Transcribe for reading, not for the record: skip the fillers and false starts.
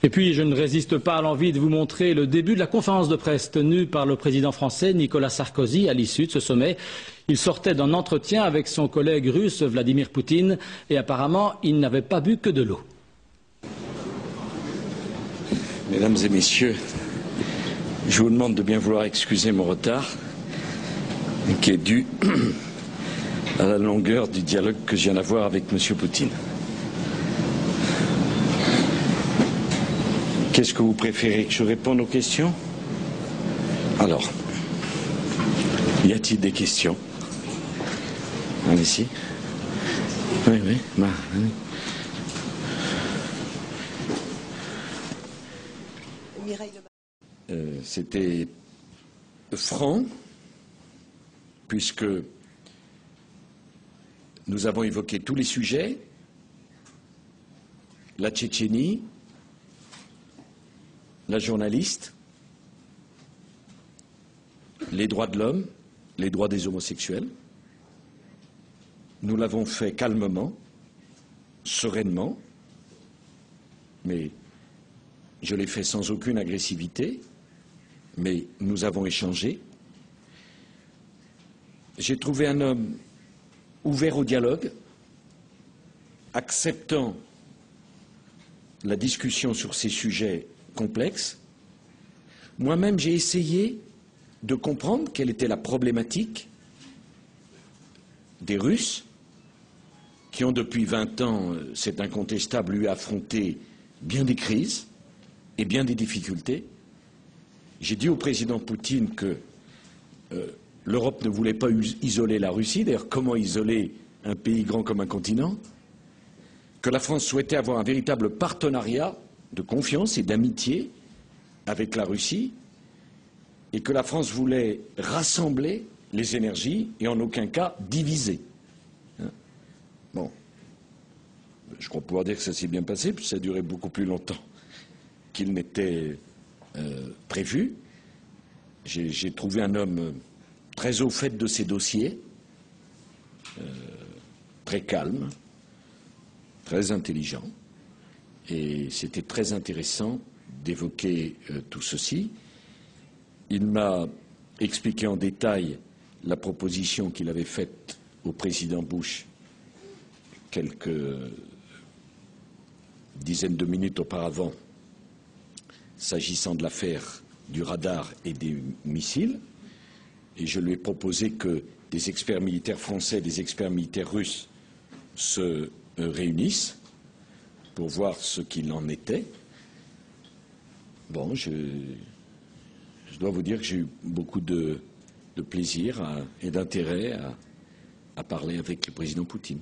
Et puis, je ne résiste pas à l'envie de vous montrer le début de la conférence de presse tenue par le président français Nicolas Sarkozy à l'issue de ce sommet. Il sortait d'un entretien avec son collègue russe Vladimir Poutine et apparemment, il n'avait pas bu que de l'eau. Mesdames et messieurs, je vous demande de bien vouloir excuser mon retard, qui est dû à la longueur du dialogue que je viens d'avoir avec M. Poutine. Qu'est-ce que vous préférez, que je réponde aux questions? Alors, y a-t-il des questions? Allez-y. Oui, oui, c'était franc, puisque nous avons évoqué tous les sujets, la Tchétchénie, la journaliste, les droits de l'homme, les droits des homosexuels. Nous l'avons fait calmement, sereinement, mais je l'ai fait sans aucune agressivité, mais nous avons échangé. J'ai trouvé un homme ouvert au dialogue, acceptant la discussion sur ces sujets complexes. Moi-même, j'ai essayé de comprendre quelle était la problématique des Russes qui ont depuis 20 ans, c'est incontestable, eu affronté bien des crises et bien des difficultés. J'ai dit au président Poutine que l'Europe ne voulait pas isoler la Russie, d'ailleurs comment isoler un pays grand comme un continent, que la France souhaitait avoir un véritable partenariat de confiance et d'amitié avec la Russie, et que la France voulait rassembler les énergies et en aucun cas diviser. Bon, je crois pouvoir dire que ça s'est bien passé, puis ça a duré beaucoup plus longtemps qu'il n'était prévu. J'ai trouvé un homme très au fait de ses dossiers, très calme, très intelligent, et c'était très intéressant d'évoquer tout ceci. Il m'a expliqué en détail la proposition qu'il avait faite au président Bush quelques dizaines de minutes auparavant, s'agissant de l'affaire du radar et des missiles, et je lui ai proposé que des experts militaires français, des experts militaires russes se réunissent pour voir ce qu'il en était. Bon, je dois vous dire que j'ai eu beaucoup de plaisir et d'intérêt à parler avec le président Poutine.